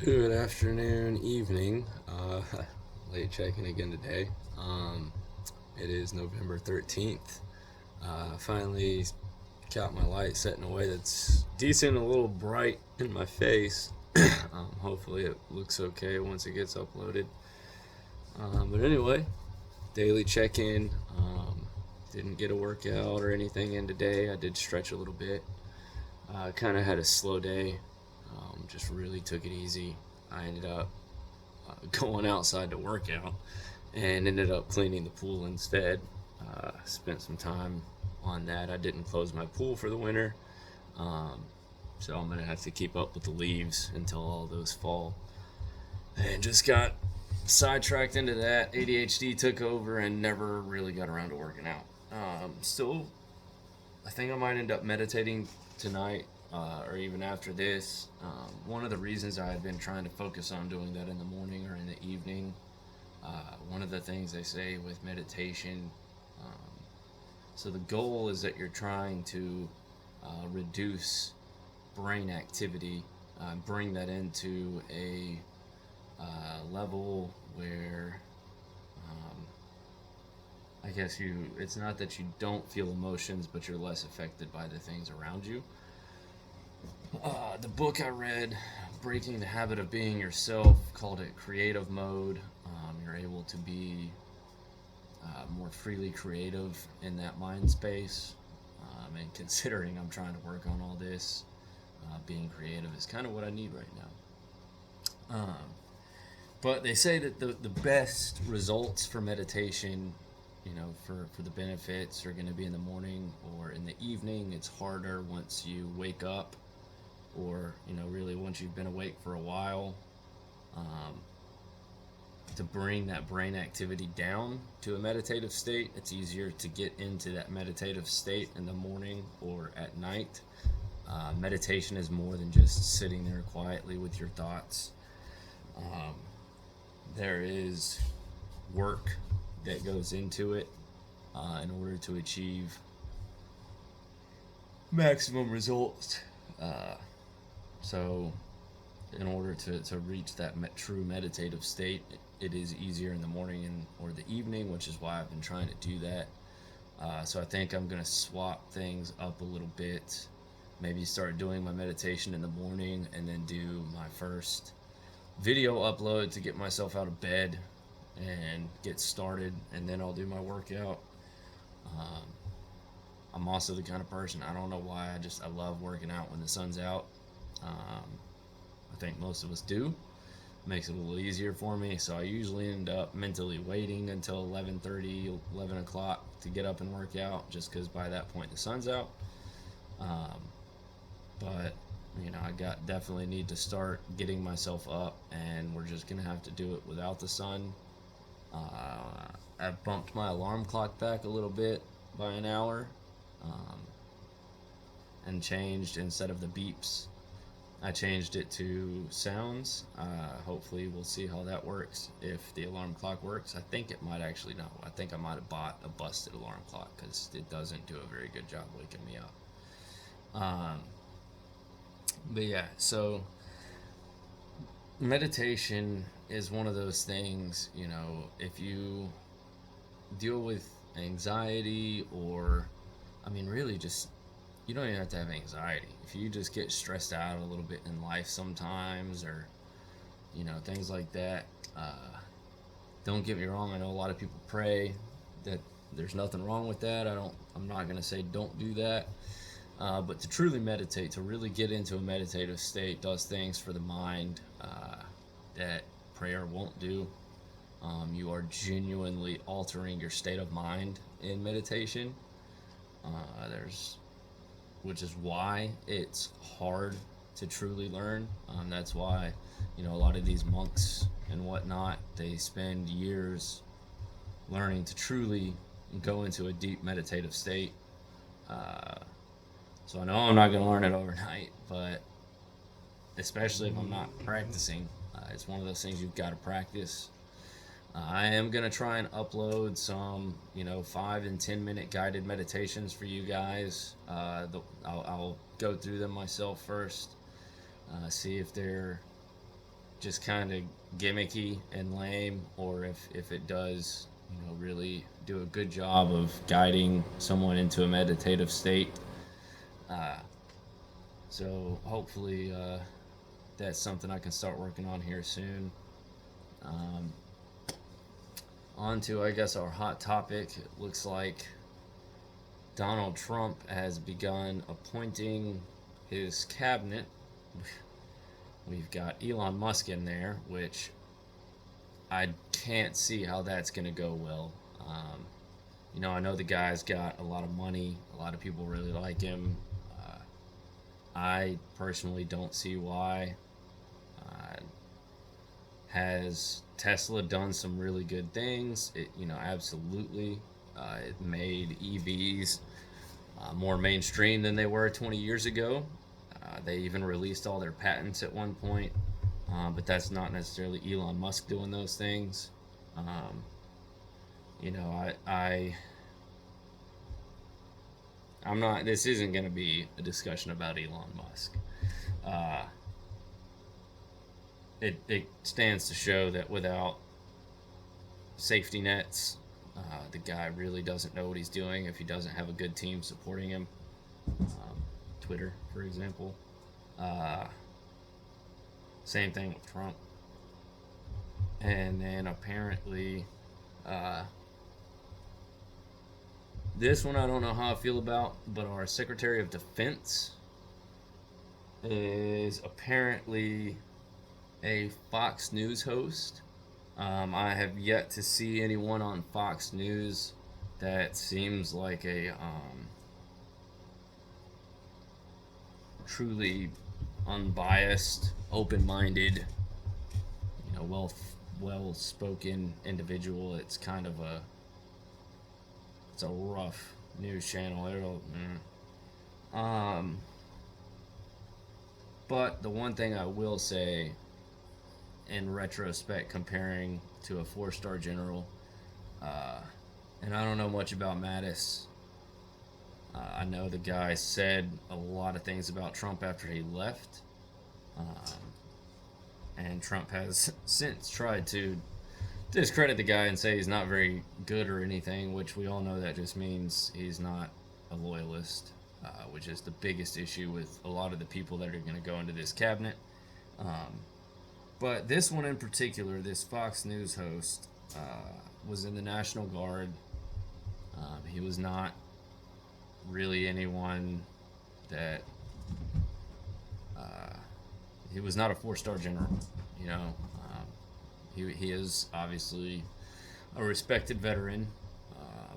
Good afternoon, evening. Late checking again today. It is November 13th. Finally got my light set in a way that's decent, a little bright in my face. Hopefully, it looks okay once it gets uploaded. But anyway, daily check in. Didn't get a workout or anything in today. I did stretch a little bit. Kind of had a slow day. Just really took it easy. I ended up going outside to work out and ended up cleaning the pool instead. Spent some time on that. I didn't close my pool for the winter, um, so I'm gonna have to keep up with the leaves until all those fall. And just got sidetracked into that. ADHD took over and never really got around to working out. Still, I think I might end up meditating tonight or even after this. One of the reasons I had been trying to focus on doing that in the morning or in the evening, one of the things they say with meditation, um, so the goal is that you're trying to reduce brain activity, bring that into a level where um, I guess it's not that you don't feel emotions, but you're less affected by the things around you. The book I read, Breaking the Habit of Being Yourself, called it Creative Mode. You're able to be more freely creative in that mind space. And considering I'm trying to work on all this, being creative is kind of what I need right now. But they say that the best results for meditation, for the benefits are going to be in the morning or in the evening. It's harder once you wake up or, really once you've been awake for a while, um, to bring that brain activity down to a meditative state. It's easier to get into that meditative state in the morning or at night. Meditation is more than just sitting there quietly with your thoughts. Um, there is work that goes into it in order to achieve maximum results. Uh, so, in order to reach that true meditative state, it is easier in the morning or the evening, which is why I've been trying to do that. So I think I'm going to swap things up a little bit. Maybe start doing my meditation in the morning and then do my first video upload to get myself out of bed and get started, and then I'll do my workout. Um, I'm also the kind of person, I don't know why, I love working out when the sun's out. Um, I think most of us do. Makes it a little easier for me, so I usually end up mentally waiting until 11:30, 11 o'clock to get up and work out, just because by that point the sun's out. Um, but I got definitely need to start getting myself up, and we're just gonna have to do it without the sun. I've bumped my alarm clock back a little bit by an hour, um, and changed, instead of the beeps, I changed it to sounds. Hopefully, we'll see how that works. If the alarm clock works, I think it might actually no. I think I might have bought a busted alarm clock because it doesn't do a very good job waking me up. But yeah, so meditation is one of those things. If you deal with anxiety, or, I mean, really just, you don't even have to have anxiety. If you just get stressed out a little bit in life sometimes, or, things like that, don't get me wrong. I know a lot of people pray that there's nothing wrong with that. I'm not going to say don't do that. But to truly meditate, to really get into a meditative state, does things for the mind that prayer won't do. You are genuinely altering your state of mind in meditation. There's, which is why it's hard to truly learn. That's why, a lot of these monks and whatnot, they spend years learning to truly go into a deep meditative state. Uh, so I know I'm not going to learn it overnight, but especially if I'm not practicing, it's one of those things you've got to practice. I am going to try and upload some, 5 and 10 minute guided meditations for you guys. I'll go through them myself first, see if they're just kind of gimmicky and lame, or if it does, really do a good job of guiding someone into a meditative state. Uh, so hopefully that's something I can start working on here soon. Um, on to, I guess, our hot topic. It looks like Donald Trump has begun appointing his cabinet. We've got Elon Musk in there, which I can't see how that's going to go well. I know the guy's got a lot of money. A lot of people really like him. I personally don't see why. Has Tesla done some really good things? Absolutely. It made EVs more mainstream than they were 20 years ago. They even released all their patents at one point, but that's not necessarily Elon Musk doing those things. I'm not. This isn't going to be a discussion about Elon Musk. Uh, it stands to show that without safety nets, the guy really doesn't know what he's doing if he doesn't have a good team supporting him. Twitter, for example. Same thing with Trump. And then apparently, this one I don't know how I feel about, but our Secretary of Defense is apparently a Fox News host. I have yet to see anyone on Fox News that seems like a truly unbiased, open-minded, well-spoken individual. It's kind of it's a rough news channel. But the one thing I will say, in retrospect, comparing to a 4-star general, and I don't know much about Mattis. I know the guy said a lot of things about Trump after he left, and Trump has since tried to discredit the guy and say he's not very good or anything, which we all know that just means he's not a loyalist, which is the biggest issue with a lot of the people that are going to go into this cabinet. But this one in particular, this Fox News host, was in the National Guard. He was not really anyone that he was not a 4-star general. He is obviously a respected veteran,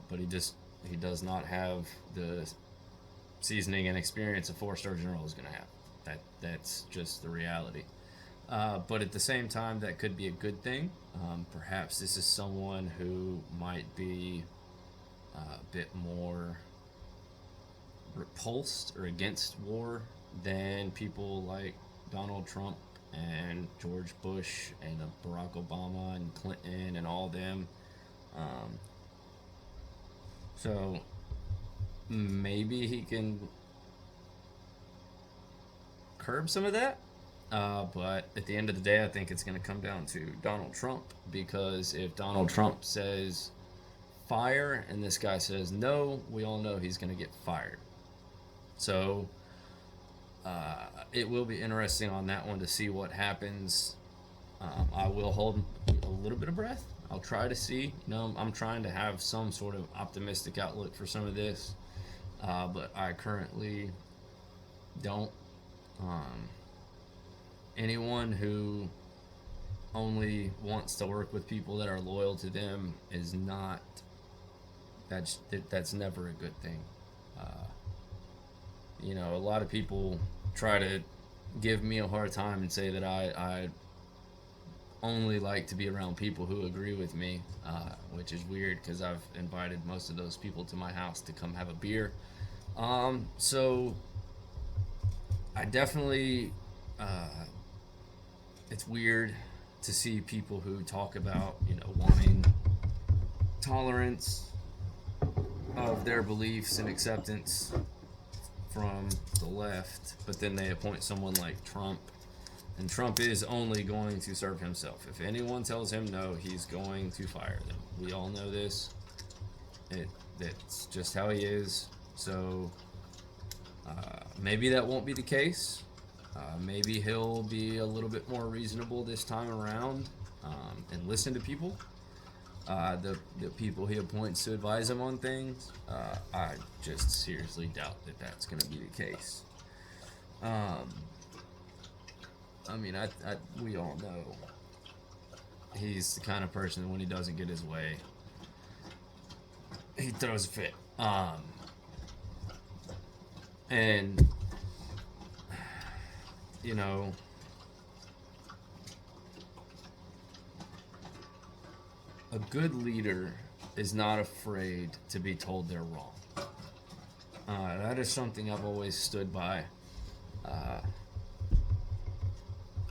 but he does not have the seasoning and experience a 4-star general is going to have. That's just the reality. But at the same time, that could be a good thing. Perhaps this is someone who might be a bit more repulsed or against war than people like Donald Trump and George Bush and Barack Obama and Clinton and all them. So maybe he can curb some of that. But at the end of the day, I think it's going to come down to Donald Trump, because if Donald Trump says fire and this guy says no, we all know he's going to get fired. So it will be interesting on that one to see what happens. I will hold a little bit of breath. I'll try to see. I'm trying to have some sort of optimistic outlook for some of this, but I currently don't. Anyone who only wants to work with people that are loyal to them is not. That's never a good thing. A lot of people try to give me a hard time and say that I only like to be around people who agree with me, which is weird because I've invited most of those people to my house to come have a beer. So I definitely, it's weird to see people who talk about, wanting tolerance of their beliefs and acceptance from the left, but then they appoint someone like Trump And Trump is only going to serve himself. If anyone tells him no, he's going to fire them. We all know this. That's just how he is. So maybe that won't be the case. Maybe he'll be a little bit more reasonable this time around and listen to people. The people he appoints to advise him on things. I just seriously doubt that that's going to be the case. Um, I mean, we all know he's the kind of person when he doesn't get his way, he throws a fit. And you know, a good leader is not afraid to be told they're wrong. That is something I've always stood by. Uh,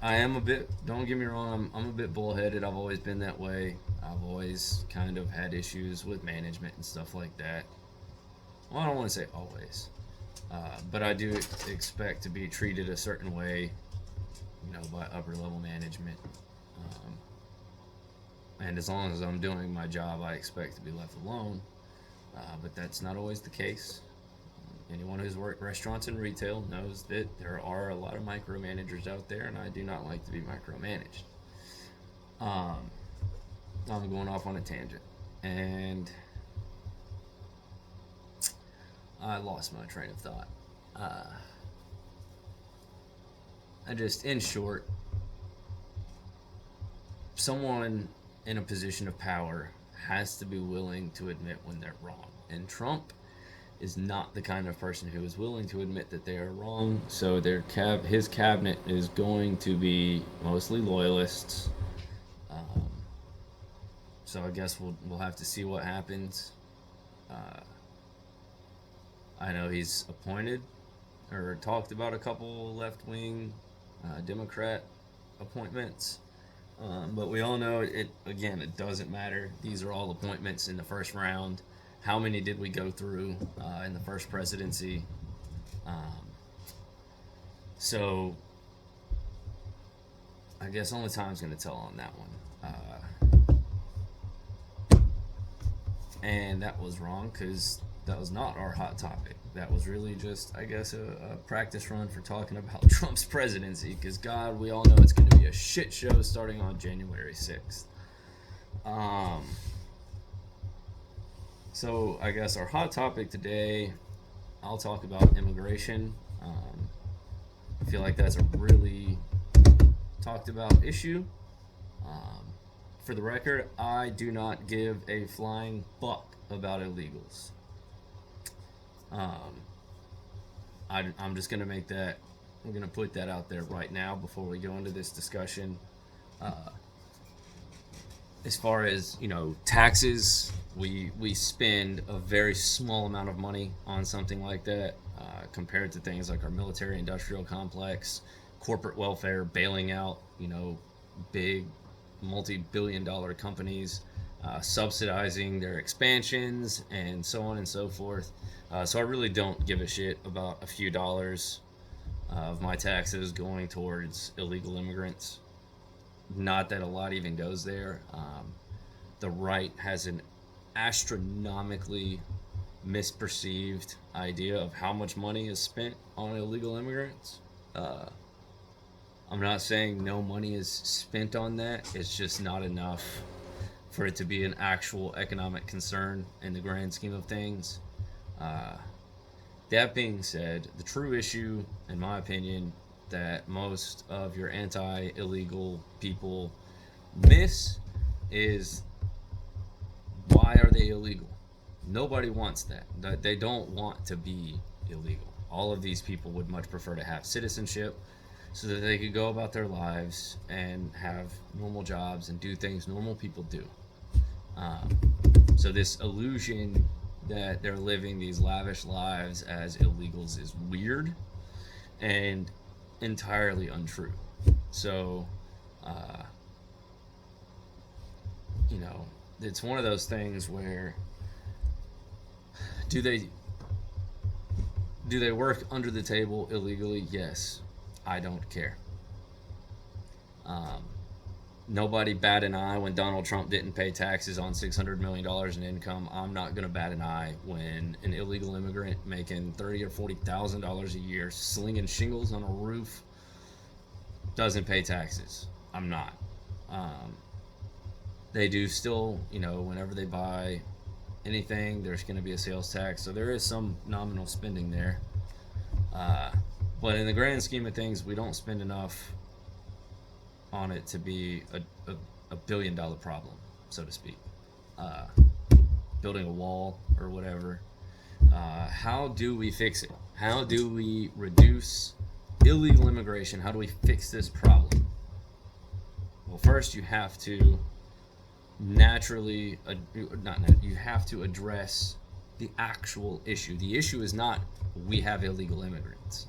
I am a bit, don't get me wrong, I'm a bit bullheaded. I've always been that way. I've always kind of had issues with management and stuff like that. Well, I don't want to say always, but I do expect to be treated a certain way, by upper level management. Um, and as long as I'm doing my job, I expect to be left alone. But that's not always the case. Anyone who's worked restaurants and retail knows that there are a lot of micromanagers out there, and I do not like to be micromanaged. Um, I'm going off on a tangent, and I lost my train of thought. Uh, in short, someone in a position of power has to be willing to admit when they're wrong. And Trump is not the kind of person who is willing to admit that they are wrong. So his cabinet is going to be mostly loyalists. Um, so I guess we'll have to see what happens. Uh, I know he's appointed or talked about a couple left wing Democrat appointments. But we all know it doesn't matter. These are all appointments in the first round. How many did we go through in the first presidency? Um, so I guess only time's going to tell on that one. And that was wrong because that was not our hot topic. That was really just, I guess, a practice run for talking about Trump's presidency. Because, God, we all know it's going to be a shit show starting on January 6th. So, I guess our hot topic today, I'll talk about immigration. I feel like that's a really talked about issue. Um, for the record, I do not give a flying fuck about illegals. Um, I'm just gonna make that. I'm gonna put that out there right now before we go into this discussion. Uh, as far as taxes, we spend a very small amount of money on something like that compared to things like our military-industrial complex, corporate welfare, bailing out big multi-billion-dollar companies, subsidizing their expansions, and so on and so forth. So I really don't give a shit about a few dollars of my taxes going towards illegal immigrants. Not that a lot even goes there. The right has an astronomically misperceived idea of how much money is spent on illegal immigrants. Uh, I'm not saying no money is spent on that. It's just not enough for it to be an actual economic concern in the grand scheme of things. Uh, that being said, the true issue, in my opinion, that most of your anti illegal people miss is why are they illegal? Nobody wants that. They don't want to be illegal. All of these people would much prefer to have citizenship so that they could go about their lives and have normal jobs and do things normal people do. Um, so this illusion that they're living these lavish lives as illegals is weird and entirely untrue. So, uh, it's one of those things where do they work under the table illegally? Yes. I don't care. Um, Nobody bat an eye when Donald Trump didn't pay taxes on $600 million in income. I'm not going to bat an eye when an illegal immigrant making $30,000 or $40,000 a year slinging shingles on a roof doesn't pay taxes. I'm not. Um, they do still, whenever they buy anything, there's going to be a sales tax. So there is some nominal spending there. But in the grand scheme of things, we don't spend enough on it to be a $1 billion problem, so to speak. Uh, Building a wall or whatever. How do we fix it? How do we reduce illegal immigration? How do we fix this problem? Well, first you have to you have to address the actual issue. The issue is not we have illegal immigrants.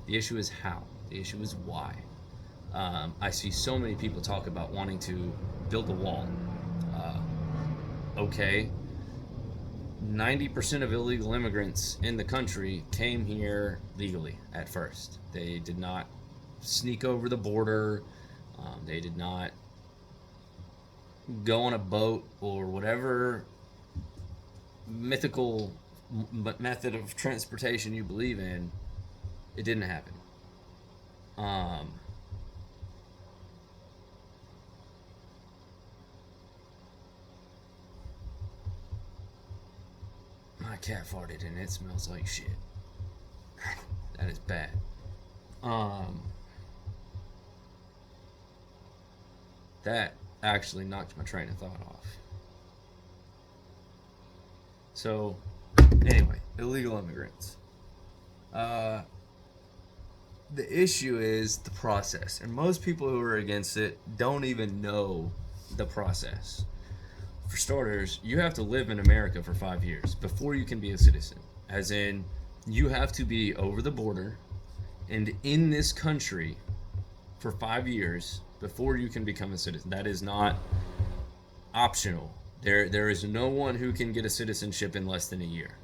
The issue is how. The issue is why. I see so many people talk about wanting to build a wall. Okay, 90% of illegal immigrants in the country came here legally at first. They did not sneak over the border. They did not go on a boat or whatever mythical method of transportation you believe in. It didn't happen. My cat farted and it smells like shit. That is bad. That actually knocked my train of thought off. So, anyway, illegal immigrants. The issue is the process, and most people who are against it don't even know the process. For starters, you have to live in America for 5 years before you can be a citizen. As in, you have to be over the border and in this country for 5 years before you can become a citizen. That is not optional. There is no one who can get a citizenship in less than a year,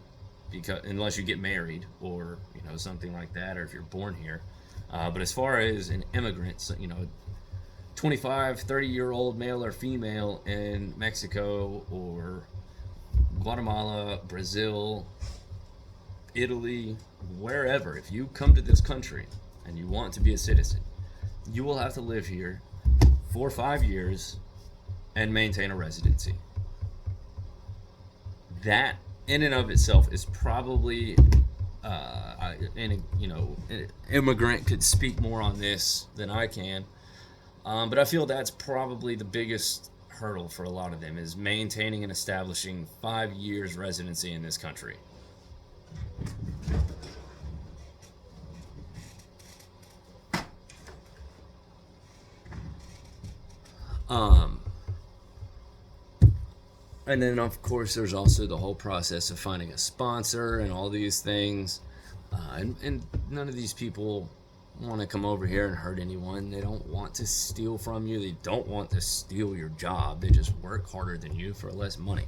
because unless you get married or something like that, or if you're born here. But as far as an immigrant, 25, 30-year-old male or female in Mexico or Guatemala, Brazil, Italy, wherever, if you come to this country and you want to be a citizen, you will have to live here for 5 years and maintain a residency. That in and of itself is probably an immigrant could speak more on this than I can. But I feel that's probably the biggest hurdle for a lot of them, is maintaining and establishing 5 years residency in this country. And then, of course, there's also the whole process of finding a sponsor and all these things. And none of these people want to come over here and hurt anyone. They don't want to steal from you. They don't want to steal your job. They just work harder than you for less money.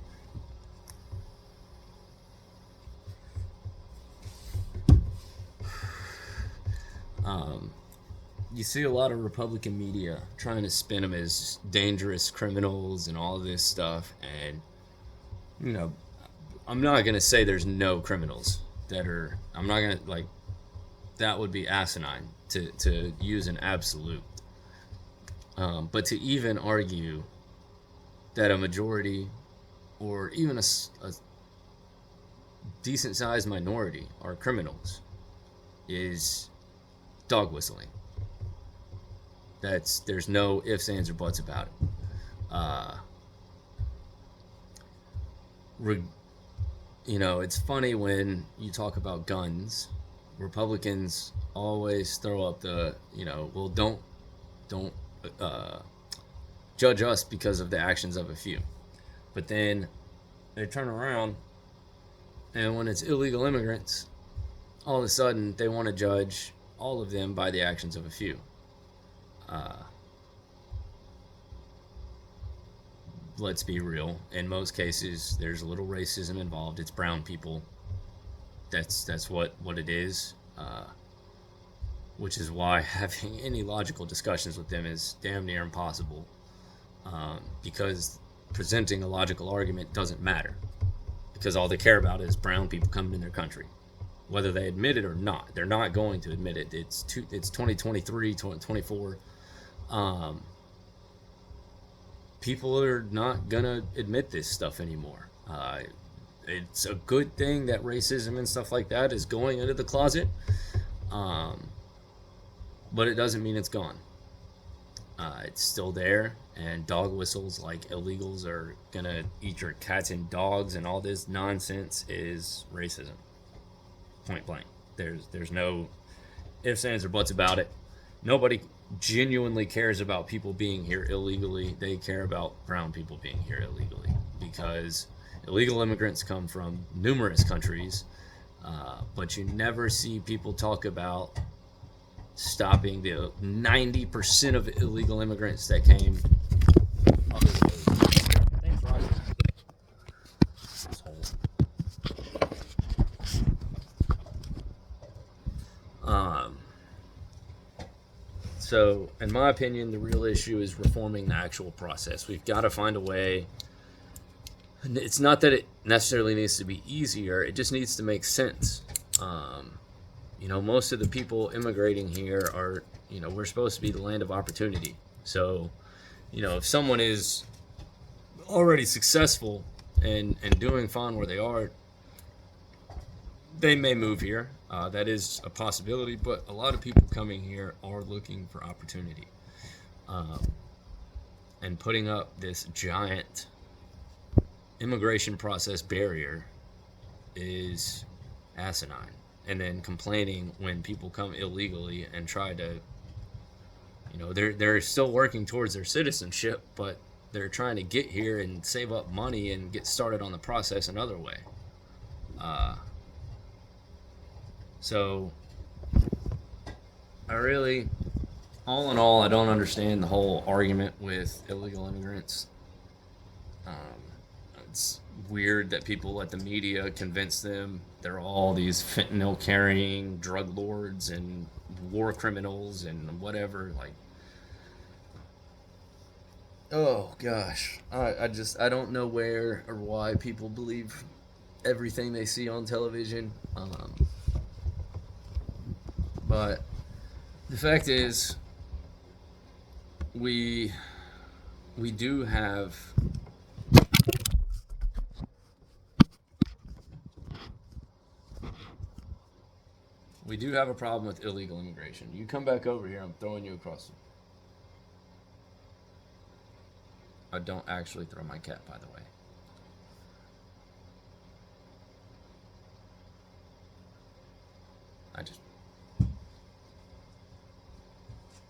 You see a lot of Republican media trying to spin them as dangerous criminals and all this stuff. And, I'm not going to say there's no criminals I'm not going to, that would be asinine to use an absolute. But to even argue that a majority or even a decent sized minority are criminals is dog whistling. There's no ifs, ands, or buts about it. It's funny when you talk about guns. Republicans always throw up the, well, don't judge us because of the actions of a few. But then they turn around, and when it's illegal immigrants, all of a sudden they want to judge all of them by the actions of a few. Let's be real. In most cases, there's a little racism involved. It's brown people. That's what it is. which is why having any logical discussions with them is damn near impossible, because presenting a logical argument doesn't matter, because all they care about is brown people coming in their country, whether they admit it or not. They're not going to admit it. It's 2023, 2024. People are not gonna admit this stuff anymore. It's a good thing that racism and stuff like that is going into the closet, but it doesn't mean it's gone. It's still there, and dog whistles like illegals are gonna eat your cats and dogs and all this nonsense is racism. Point blank. There's no ifs, ands, or buts about it. Nobody genuinely cares about people being here illegally. They care about brown people being here illegally, because illegal immigrants come from numerous countries, but you never see people talk about stopping the 90% of illegal immigrants that came. Thanks, Roger. So, in my opinion, the real issue is reforming the actual process. We've got to find a way. It's not that it necessarily needs to be easier, it just needs to make sense. Most of the people immigrating here are, we're supposed to be the land of opportunity. So, if someone is already successful and doing fine where they are, they may move here. That is a possibility, but a lot of people coming here are looking for opportunity. And putting up this giant immigration process barrier is asinine. And then complaining when people come illegally and try to, they're still working towards their citizenship, but they're trying to get here and save up money and get started on the process another way. So all in all, I don't understand the whole argument with illegal immigrants. It's weird that people let the media convince them they're all these fentanyl carrying drug lords and war criminals and whatever. Like, oh gosh, I don't know where or why people believe everything they see on television. But the fact is, we do have a problem with illegal immigration. You come back over here, I'm throwing you across. I don't actually throw my cat, by the way.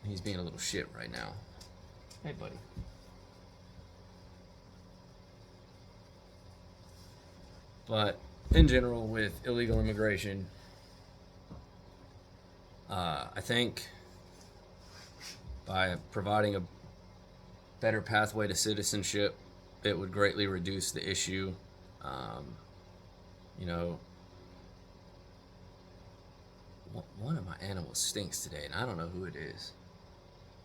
He's being a little shit right now. Hey, buddy. But in general, with illegal immigration, I think by providing a better pathway to citizenship, it would greatly reduce the issue. One of my animals stinks today, and I don't know who it is.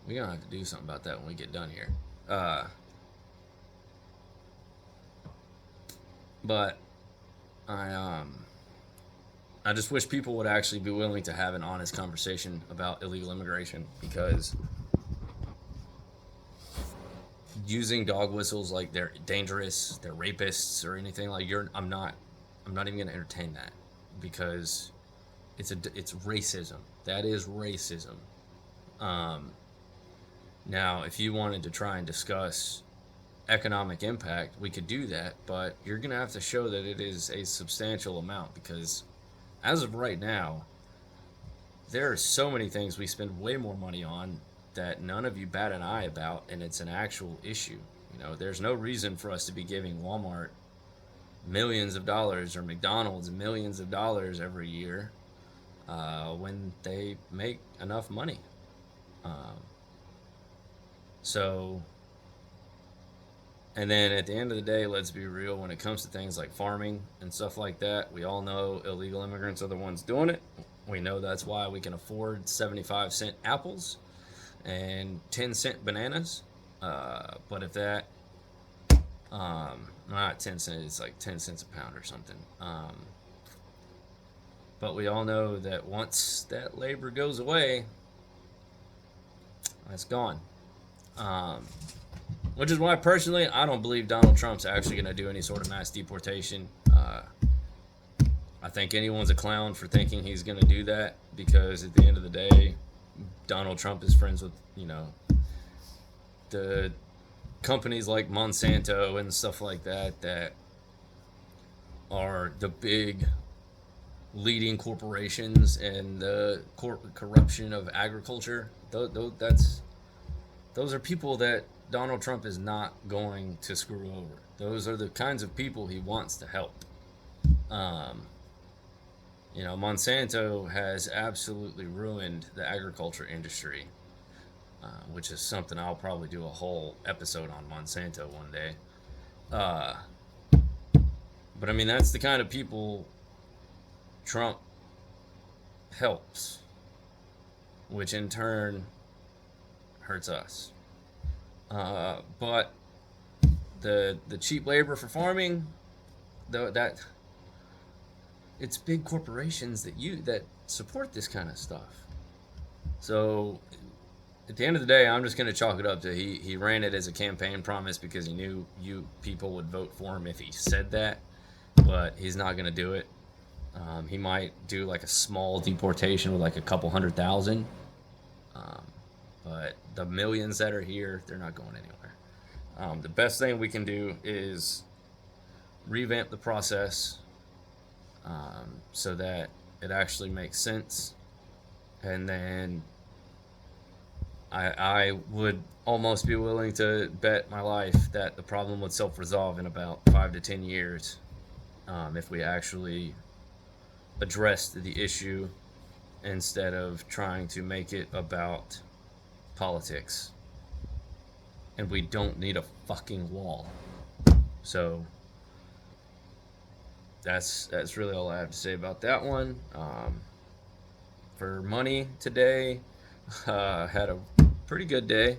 We're gonna have to do something about that when we get done here. But I just wish people would actually be willing to have an honest conversation about illegal immigration, because using dog whistles like they're dangerous, they're rapists, or anything like I'm not even gonna entertain that, because it's racism. That is racism. Now, if you wanted to try and discuss economic impact, we could do that, but you're going to have to show that it is a substantial amount, because as of right now, there are so many things we spend way more money on that none of you bat an eye about, and it's an actual issue. There's no reason for us to be giving Walmart millions of dollars or McDonald's millions of dollars every year when they make enough money. And then at the end of the day, let's be real, when it comes to things like farming and stuff like that, we all know illegal immigrants are the ones doing it. We know that's why we can afford 75-cent apples and 10-cent bananas. But if that, not 10 cents, it's like 10 cents a pound or something. But we all know that once that labor goes away, that's gone. Um, which is why, personally, I don't believe Donald Trump's actually going to do any sort of mass deportation. I think anyone's a clown for thinking he's going to do that, because at the end of the day, Donald Trump is friends with, the companies like Monsanto and stuff like that that are the big leading corporations in the corruption of agriculture. Those are people that Donald Trump is not going to screw over. Those are the kinds of people he wants to help. Monsanto has absolutely ruined the agriculture industry, which is something I'll probably do a whole episode on Monsanto one day. But I mean, that's the kind of people Trump helps, which in turn hurts us. But the cheap labor for farming, that it's big corporations that support this kind of stuff. So at the end of the day, I'm just going to chalk it up to he ran it as a campaign promise because he knew you people would vote for him if he said that, but he's not going to do it. He might do like a small deportation with like a couple 100,000, but the millions that are here, they're not going anywhere. The best thing we can do is revamp the process, so that it actually makes sense. And then I would almost be willing to bet my life that the problem would self-resolve in about 5 to 10 years, if we actually addressed the issue instead of trying to make it about politics. And we don't need a fucking wall. So that's really all I have to say about that one. For money today, had a pretty good day.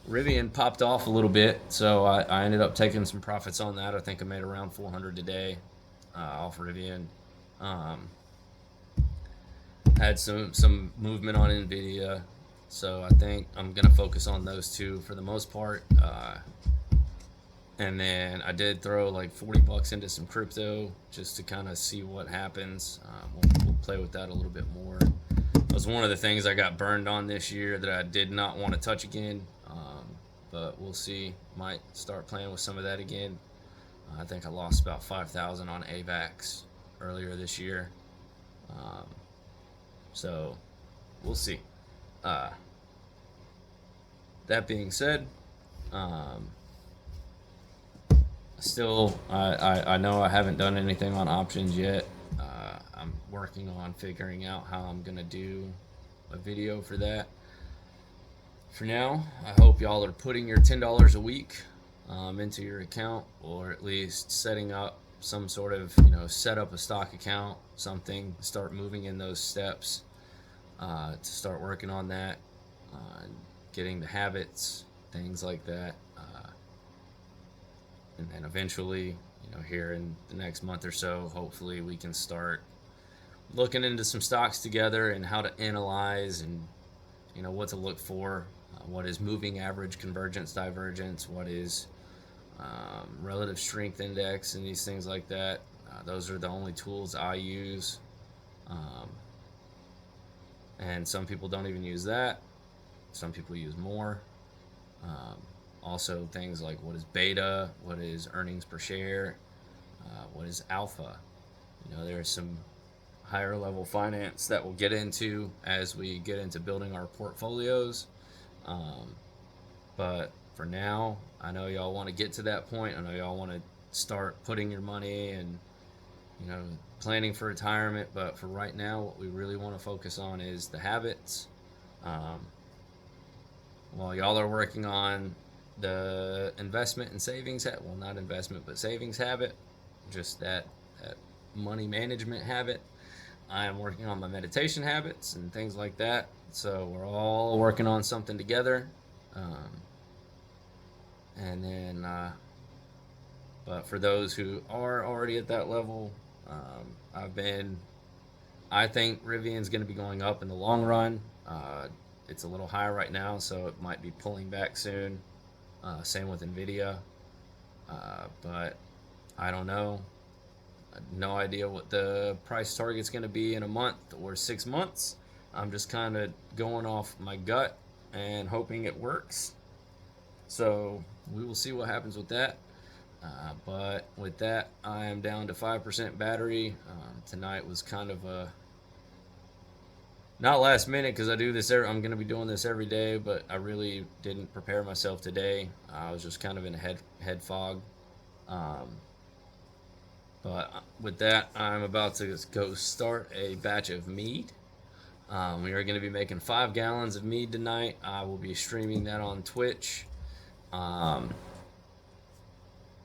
Rivian popped off a little bit, so I ended up taking some profits on that. I think I made around 400 today, off Rivian. Had some movement on Nvidia, so I think I'm gonna focus on those two for the most part. And then I did throw like $40 into some crypto just to kind of see what happens. We'll play with that a little bit more. That was one of the things I got burned on this year that I did not want to touch again. But we'll see. Might start playing with some of that again. I think I lost about 5,000 on AVAX earlier this year. So we'll see. That being said, still, I know I haven't done anything on options yet. I'm working on figuring out how I'm gonna do a video for that. For now, I hope y'all are putting your $10 a week into your account, or at least setting up some sort of, set up a stock account, something, start moving in those steps, to start working on that, getting the habits, things like that. And then eventually, here in the next month or so, hopefully we can start looking into some stocks together and how to analyze and, what to look for. What is moving average, convergence, divergence? What is relative strength index and these things like that? Those are the only tools I use. And some people don't even use that. Some people use more. Also, things like what is beta, what is earnings per share, what is alpha. There's some higher level finance that we'll get into as we get into building our portfolios. But for now, I know y'all want to get to that point. I know y'all want to start putting your money and, planning for retirement. But for right now, what we really want to focus on is the habits. While y'all are working on the investment and savings well, not investment, but savings habit, just that money management habit, I am working on my meditation habits and things like that. So we're all working on something together. Um, and then, but for those who are already at that level, I think Rivian's going to be going up in the long run. It's a little higher right now, so it might be pulling back soon. Same with Nvidia, but I don't know. No idea what the price target's going to be in a month or 6 months. I'm just kind of going off my gut and hoping it works. So we will see what happens with that. But with that, I am down to 5% battery. Tonight was kind of a not last minute because I do this. I'm going to be doing this every day, but I really didn't prepare myself today. I was just kind of in a head fog. Um, but with that, I'm about to go start a batch of mead. We are going to be making 5 gallons of mead tonight. I will be streaming that on Twitch.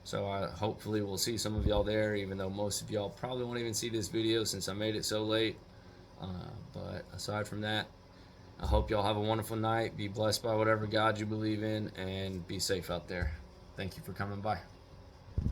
So I hopefully we'll see some of y'all there, even though most of y'all probably won't even see this video since I made it so late. But aside from that, I hope y'all have a wonderful night. Be blessed by whatever God you believe in, and be safe out there. Thank you for coming by.